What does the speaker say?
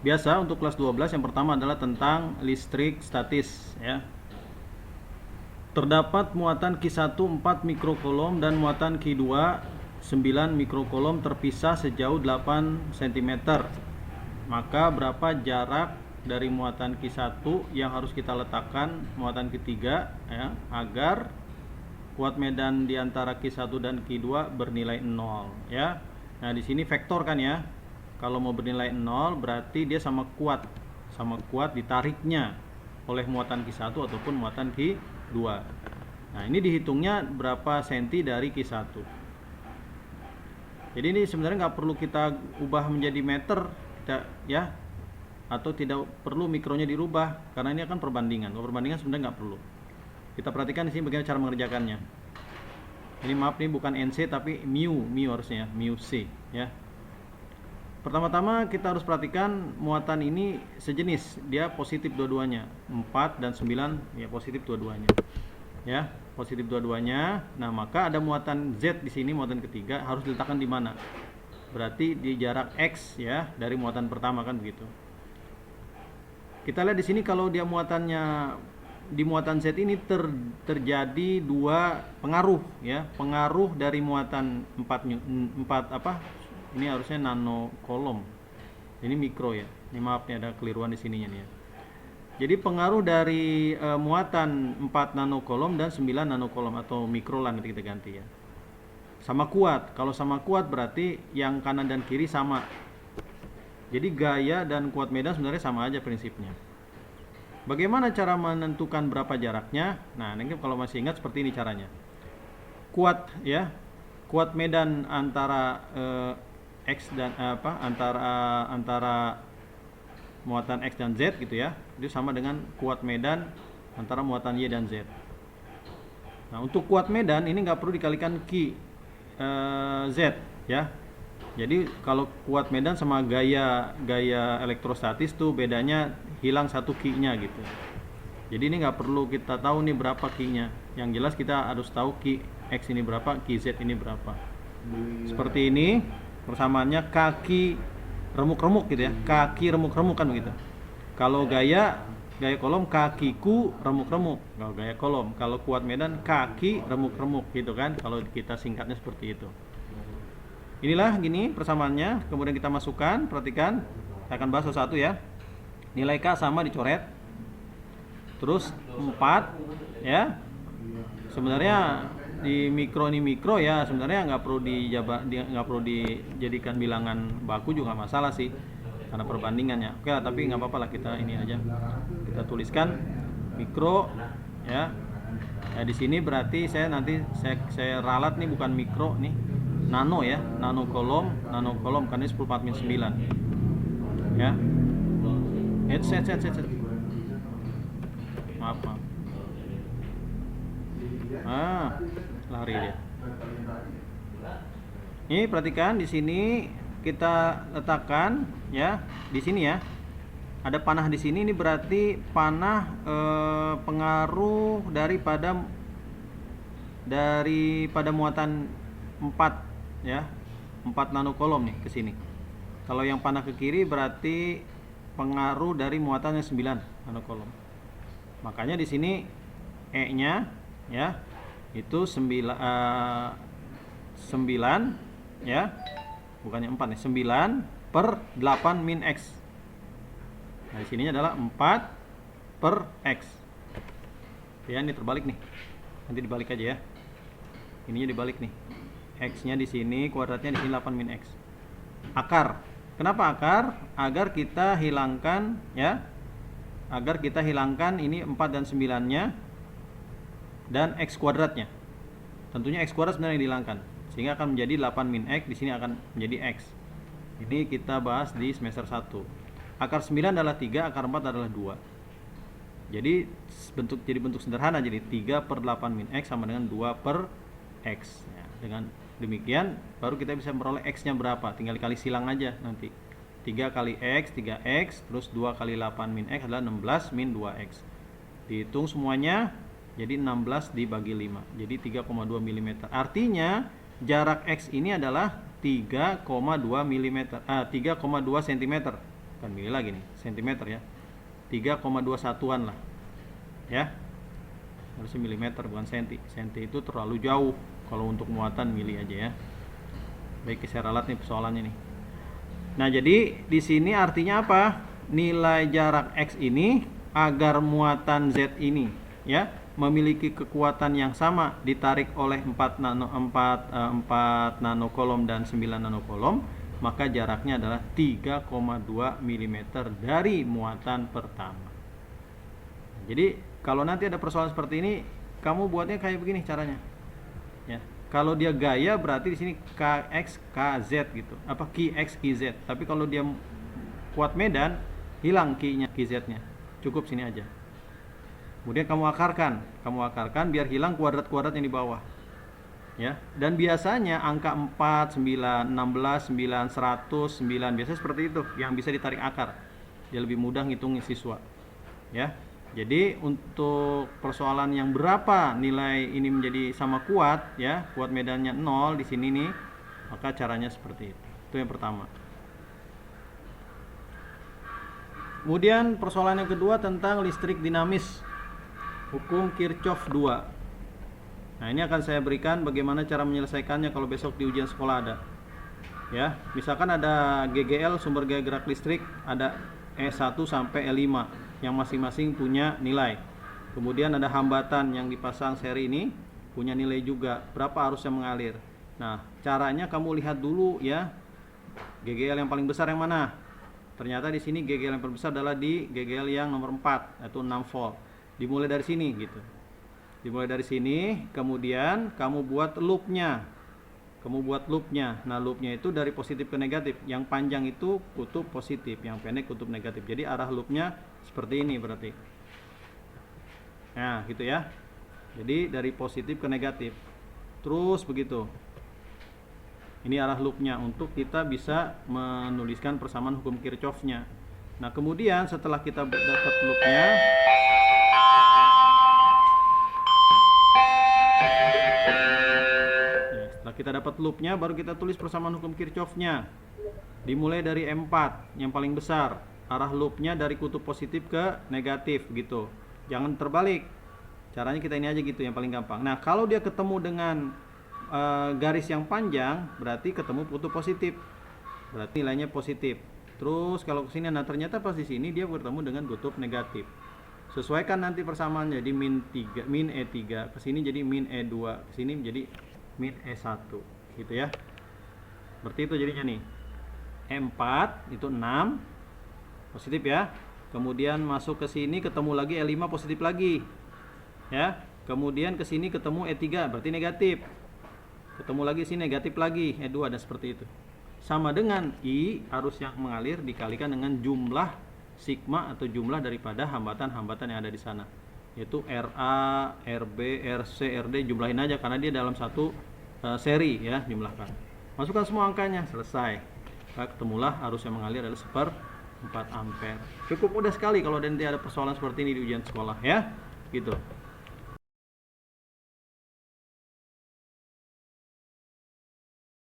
Biasa untuk kelas 12 yang pertama adalah tentang listrik statis ya. Terdapat muatan Q1 4 mikrokolom dan muatan Q2 9 mikrokolom terpisah sejauh 8 cm. Maka berapa jarak dari muatan Q1 yang harus kita letakkan muatan ketiga ya, agar kuat medan di antara Q1 dan Q2 bernilai 0 ya. Nah, di sini vektor kan ya. Kalau mau bernilai 0 berarti dia sama kuat ditariknya oleh muatan Q1 ataupun muatan Q2. Nah, ini dihitungnya berapa senti dari Q1. Jadi ini sebenarnya nggak perlu kita ubah menjadi meter ya, atau tidak perlu mikronya dirubah karena ini akan perbandingan. Kalau perbandingan sebenarnya nggak perlu. Kita perhatikan di sini bagaimana cara mengerjakannya. Ini maaf, ini bukan NC tapi mu harusnya, mu C ya. Pertama-tama kita harus perhatikan muatan ini sejenis, dia positif dua-duanya. 4 dan 9 ya positif dua-duanya. Ya, positif dua-duanya. Nah, maka ada muatan Z di sini, muatan ketiga harus diletakkan di mana? Berarti di jarak X ya dari muatan pertama kan begitu. Kita lihat di sini kalau dia muatannya di muatan Z ini terjadi dua pengaruh ya. Pengaruh dari muatan 4 apa? Ini harusnya nano kolom. Ini mikro ya. Ini maaf nih ada keliruan di sininya nih ya. Jadi pengaruh dari muatan 4 nanokolom dan 9 nanokolom atau mikrolan nanti kita ganti ya. Sama kuat. Kalau sama kuat berarti yang kanan dan kiri sama. Jadi gaya dan kuat medan sebenarnya sama aja prinsipnya. Bagaimana cara menentukan berapa jaraknya? Nah, ini kalau masih ingat seperti ini caranya. Kuat ya. Kuat medan antara X dan antara muatan X dan Z gitu ya, itu sama dengan kuat medan antara muatan Y dan Z. Nah, untuk kuat medan ini nggak perlu dikalikan Q Z ya. Jadi kalau kuat medan sama gaya elektrostatis tuh bedanya hilang satu Q-nya gitu. Jadi ini nggak perlu kita tahu nih berapa Q-nya. Yang jelas kita harus tahu Q X ini berapa, Q Z ini berapa. Seperti ini. Persamaannya kaki remuk-remuk gitu ya, kaki remuk-remuk kan begitu. Kalau gaya kolom kakiku remuk-remuk, kalau gaya kolom. Kalau kuat medan kaki remuk-remuk gitu kan, kalau kita singkatnya seperti itu. Inilah gini persamaannya, kemudian kita masukkan, perhatikan, saya akan bahas satu ya. Nilai K sama dicoret. Terus 4 ya. Sebenarnya di mikro ini mikro ya, sebenarnya nggak perlu dijadikan bilangan baku juga nggak masalah sih karena perbandingannya. Oke lah, tapi nggak apa-apa lah, kita ini aja kita tuliskan mikro ya. Nah, di sini berarti saya saya ralat nih bukan mikro nih, nano ya, nano kolom karena 10⁴ ya. Set. Maaf. Lari dia. Ini perhatikan di sini kita letakkan ya, di sini ya. Ada panah di sini, ini berarti panah pengaruh daripada muatan 4 ya. 4 nanokolom nih ke sini. Kalau yang panah ke kiri berarti pengaruh dari muatannya 9 nanokolom. Makanya di sini E-nya ya itu 9 ya, bukannya 4 nih, 9/8 min X. Nah, di sininya adalah 4/X ya. Ini terbalik nih, nanti dibalik aja ya, ininya dibalik nih, X nya di sini, kuadratnya di sini 8 min X. Akar, kenapa akar? Agar kita hilangkan ya, ini 4 dan 9 nya dan X kuadratnya. Tentunya X kuadrat sebenarnya yang dihilangkan, sehingga akan menjadi 8 min X, di sini akan menjadi X. Ini kita bahas di semester 1. Akar 9 adalah 3, akar 4 adalah 2. Jadi bentuk sederhana, jadi 3/8 min X sama dengan 2/X ya. Dengan demikian baru kita bisa memperoleh X-nya berapa, tinggal dikali silang aja nanti. 3 kali X, 3X, terus 2 kali 8 min X adalah 16 min 2X. Dihitung semuanya, jadi 16 dibagi 5, jadi 3,2 mm. Artinya jarak X ini adalah 3,2 cm. bukan mili lagi nih, sentimeter ya. 3,21an lah. Ya. Harusnya milimeter bukan senti. Senti itu terlalu jauh kalau untuk muatan mili aja ya. Baik, saya ralat nih persoalannya nih. Nah, jadi di sini artinya apa? Nilai jarak X ini agar muatan Z ini ya memiliki kekuatan yang sama ditarik oleh 4 nanokolom dan 9 nanokolom, maka jaraknya adalah 3,2 mm dari muatan pertama. Jadi kalau nanti ada persoalan seperti ini, kamu buatnya kayak begini caranya. Ya. Kalau dia gaya berarti di sini KX KZ gitu. Apa QX QZ. Tapi kalau dia kuat medan, hilang Q-nya QZ-nya. Cukup sini aja. Kemudian kamu akarkan biar hilang kuadrat-kuadrat yang di bawah. Ya. Dan biasanya angka 4, 9, 16, 9, 100, 9 biasanya seperti itu yang bisa ditarik akar. Dia lebih mudah ngitung siswa. Ya. Jadi untuk persoalan yang berapa nilai ini menjadi sama kuat ya, kuat medannya 0 di sini nih, maka caranya seperti itu. Itu yang pertama. Kemudian persoalan yang kedua tentang listrik dinamis. Hukum Kirchhoff 2. Nah, ini akan saya berikan bagaimana cara menyelesaikannya kalau besok di ujian sekolah ada. Ya, misalkan ada GGL sumber gaya gerak listrik, ada E1 sampai E5 yang masing-masing punya nilai. Kemudian ada hambatan yang dipasang seri ini punya nilai juga, berapa arus yang mengalir. Nah, caranya kamu lihat dulu ya, GGL yang paling besar yang mana. Ternyata di sini GGL yang paling besar adalah di GGL yang nomor 4, yaitu 6 volt. Dimulai dari sini gitu. Dimulai dari sini, kemudian kamu buat loopnya. Nah, loopnya itu dari positif ke negatif. Yang panjang itu kutub positif, yang pendek kutub negatif. Jadi arah loopnya seperti ini berarti. Nah, gitu ya. Jadi dari positif ke negatif. Terus begitu. Ini arah loopnya untuk kita bisa menuliskan persamaan hukum Kirchhoff-nya. Nah, kemudian setelah kita dapat loopnya, kita dapat loopnya, baru kita tulis persamaan hukum Kirchhoff-nya. Dimulai dari M4 yang paling besar, arah loopnya dari kutub positif ke negatif gitu. Jangan terbalik. Caranya kita ini aja gitu yang paling gampang. Nah, kalau dia ketemu dengan garis yang panjang, berarti ketemu kutub positif. Berarti nilainya positif. Terus kalau ke sini, nah ternyata pas di sini dia bertemu dengan kutub negatif. Sesuaikan nanti persamaannya, jadi min E3, ke sini jadi min E2, ke sini menjadi min E1 gitu ya. Seperti itu jadinya nih. E4 itu 6 positif ya. Kemudian masuk ke sini ketemu lagi E5 positif lagi. Ya. Kemudian ke sini ketemu E3 berarti negatif. Ketemu lagi sini negatif lagi E2 dan seperti itu. Sama dengan I arus yang mengalir dikalikan dengan jumlah sigma atau jumlah daripada hambatan-hambatan yang ada di sana. Yaitu RA, RB, RC, RD, jumlahin aja karena dia dalam satu seri ya, jumlahkan. Masukkan semua angkanya, selesai. Maka ketemulah arus yang mengalir adalah 1/4 ampere. Cukup mudah sekali kalau nanti ada persoalan seperti ini di ujian sekolah ya. Gitu.